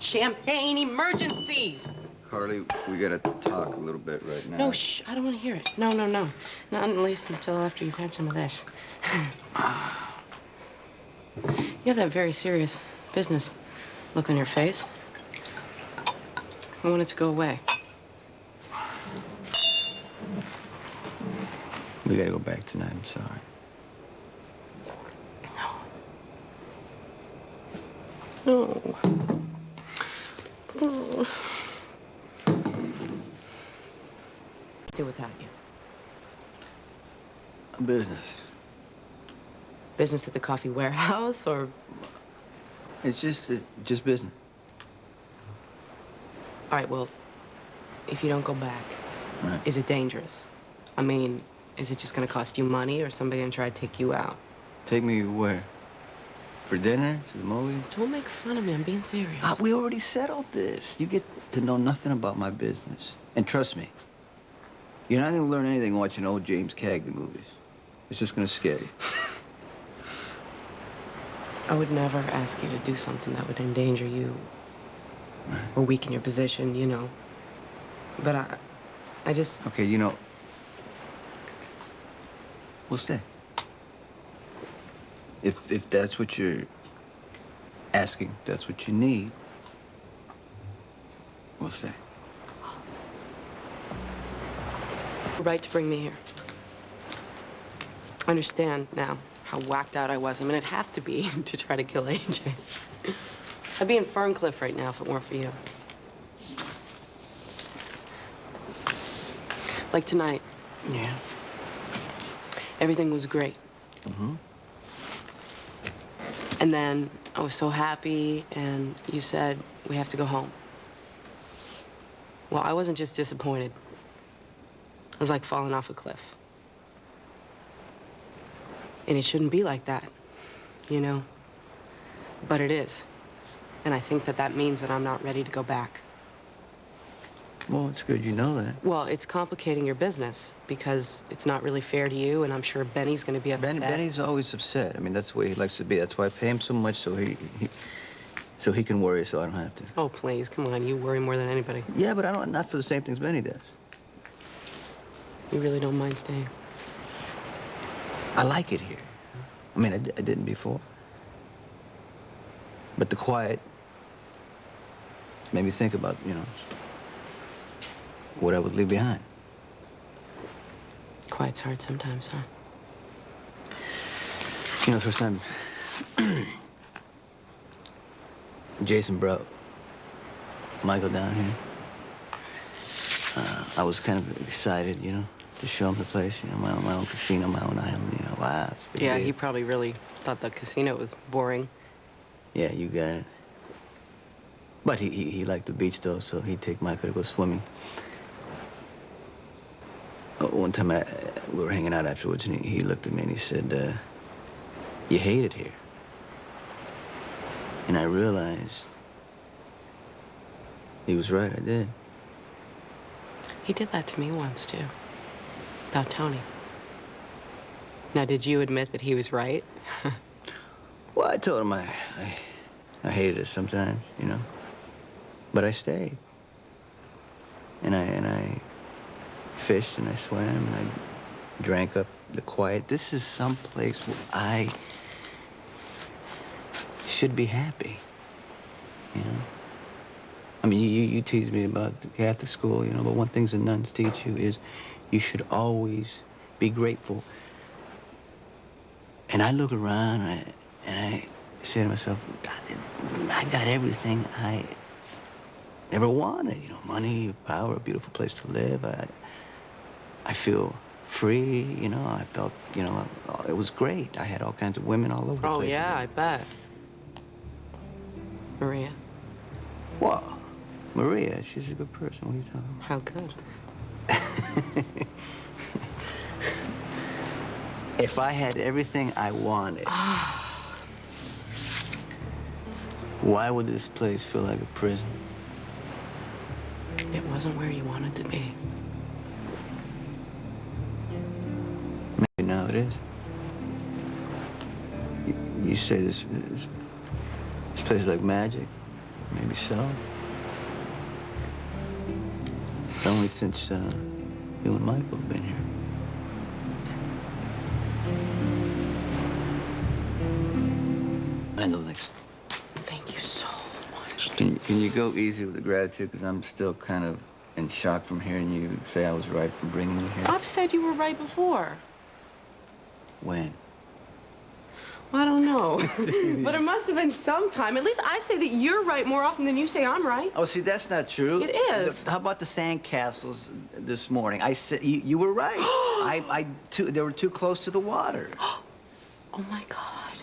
Champagne emergency! Carly, we gotta talk a little bit right now. No, shh, I don't want to hear it. No. Not at least until after you've had some of this. You have that very serious business look on your face. I want it to go away. We gotta go back tonight, I'm sorry. No. Oh. Do without you. Business. Business at the coffee warehouse, or? It's just business. All right, well, if you don't go back, Right. is it dangerous? I mean, is it just gonna cost you money, or somebody gonna try to take you out? Take me where? For dinner? To the movies? Don't make fun of me, I'm being serious. We already settled this. You get to know nothing about my business. And trust me, you're not gonna learn anything watching old James Cagney movies. It's just gonna scare you. I would never ask you to do something that would endanger you or weaken your position, you know. But I just... Okay, we'll stay. If that's what you're asking, that's what you need, we'll stay. You're right to bring me here. I understand now how whacked out I was. I mean, it'd have to be to try to kill AJ. I'd be in Ferncliff right now if it weren't for you. Like tonight. Yeah. Everything was great. Mm-hmm. And then I was so happy, and you said, we have to go home. Well, I wasn't just disappointed. It was like falling off a cliff. And it shouldn't be like that, you know? But it is. And I think that means that I'm not ready to go back. Well, it's good you know that. Well, it's complicating your business because it's not really fair to you, and I'm sure Benny's going to be upset. Benny's always upset. I mean, that's the way he likes to be. That's why I pay him so much, so he can worry, so I don't have to. Oh, please, come on. You worry more than anybody. Yeah, but not for the same things Benny does. You really don't mind staying? I like it here. I mean, I didn't before. But the quiet made me think about, what I would leave behind. Quiet's hard sometimes, huh? First time Jason brought Michael down here, I was kind of excited, to show him the place, my own casino, my own island, wow, it's a big Yeah, deal. he probably really thought the casino was boring. Yeah, you got it. But he liked the beach, though, so he'd take Michael to go swimming. One time we were hanging out afterwards, and he looked at me and he said, you hate it here. And I realized he was right, I did. He did that to me once, too. About Tony. Now, did you admit that he was right? Well, I told him I hated it sometimes, But I stayed. And I fished and I swam and I drank up the quiet. This is some place where I should be happy, I mean, you tease me about the Catholic school, but one thing the nuns teach you is you should always be grateful. And I look around and I say to myself, God, I got everything I ever wanted, money, power, a beautiful place to live. I feel free, I felt, it was great. I had all kinds of women all over the place. Oh, yeah, I bet. Maria. Well, Maria, she's a good person. What are you talking about? How good? If I had everything I wanted, why would this place feel like a prison? It wasn't where you wanted to be. Maybe now it is. You say this place is like magic. maybe so. But only since you and Michael have been here. I know this. Thank you so much. Can you go easy with the gratitude? Because I'm still kind of in shock from hearing you say I was right for bringing you here. I've said you were right before. When? Well, I don't know. But it must have been sometime. At least I say that you're right more often than you say I'm right. Oh, see, that's not true. It is. How about the sandcastles this morning? I said you were right. They were too close to the water. Oh my God.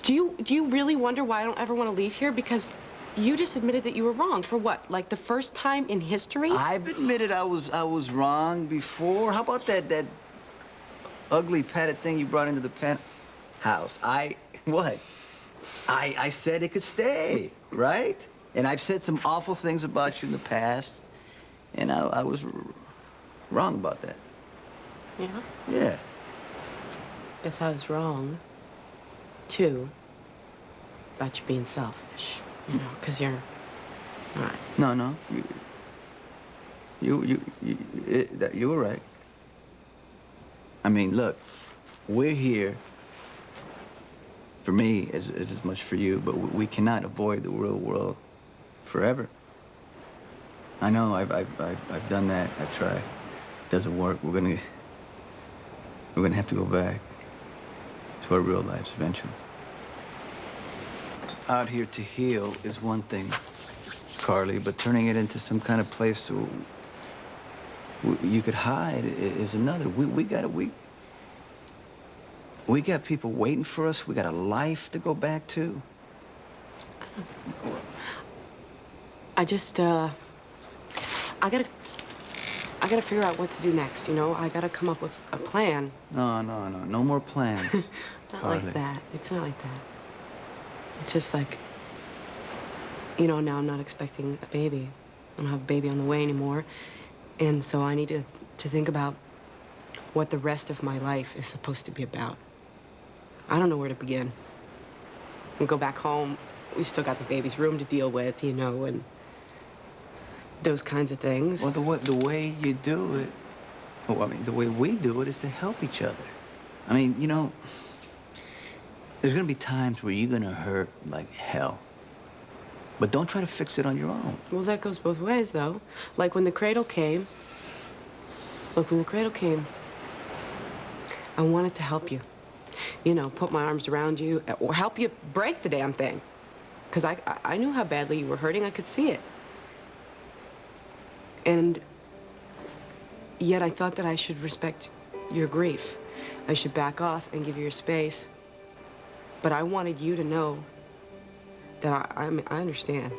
Do you really wonder why I don't ever want to leave here? Because you just admitted that you were wrong. For what? Like the first time in history? I've admitted I was wrong before. How about that ugly padded thing you brought into the penthouse? What? I said it could stay, right? And I've said some awful things about you in the past, and I was wrong about that. Yeah? Yeah. Guess I was wrong, too, about you being selfish. You know, because you're not. No. You were right. I mean, look, we're here for me as much for you, but we cannot avoid the real world forever. I know I've done that. I tried. It doesn't work. We're gonna have to go back to our real lives eventually. Out here to heal is one thing, Carly, but turning it into some kind of place so you could hide is another. We got people waiting for us. We got a life to go back to. I just, I gotta figure out what to do next, you know? I gotta come up with a plan. No more plans. Not Carly. like that. It's not like that. It's just like, you know, now I'm not expecting a baby. I don't have a baby on the way anymore. And so I need to think about what the rest of my life is supposed to be about. I don't know where to begin. We go back home, we still got the baby's room to deal with, you know, and those kinds of things. Well, the way you do it, well, I mean, the way we do it is to help each other. I mean, you know, there's gonna be times where you're gonna hurt like hell. But don't try to fix it on your own. Well, that goes both ways, though. Like when the cradle came, look, when the cradle came, I wanted to help you. You know, put my arms around you, or help you break the damn thing. Because I knew how badly you were hurting. I could see it. And yet I thought that I should respect your grief. I should back off and give you your space. But I wanted you to know that I understand.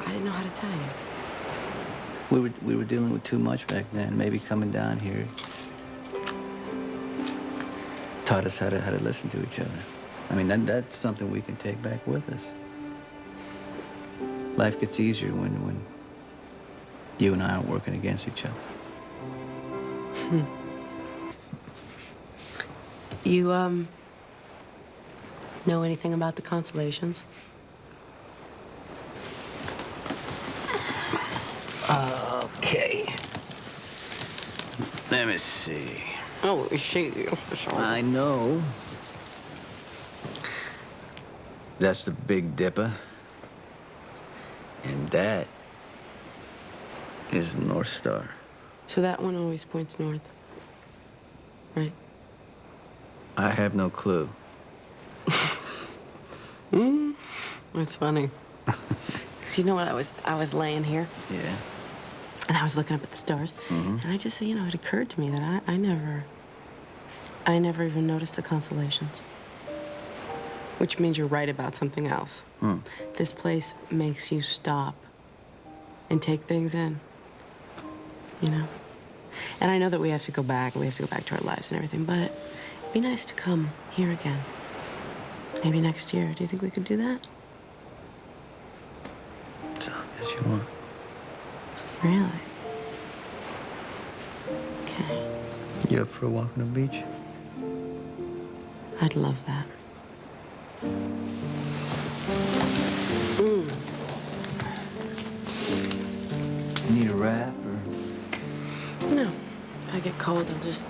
I didn't know how to tell you. We were dealing with too much back then. Maybe coming down here taught us how to listen to each other. I mean, that's something we can take back with us. Life gets easier when you and I aren't working against each other. You, know anything about the constellations? Okay. Let me see. Oh, she. I know. That's the Big Dipper. And that is the North Star. So that one always points north, right? I have no clue. That's funny. Because you know what, I was laying here. Yeah. And I was looking up at the stars. Mm-hmm. And I just, you know, it occurred to me that I never even noticed the constellations. Which means you're right about something else. This place makes you stop and take things in, you know? And I know that we have to go back to our lives and everything, but it'd be nice to come here again. Maybe next year. Do you think we could do that? So, as you want. Really? Okay. You up for a walk on the beach? I'd love that. You need a wrap or? No. If I get cold, I'll just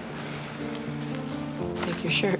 take your shirt.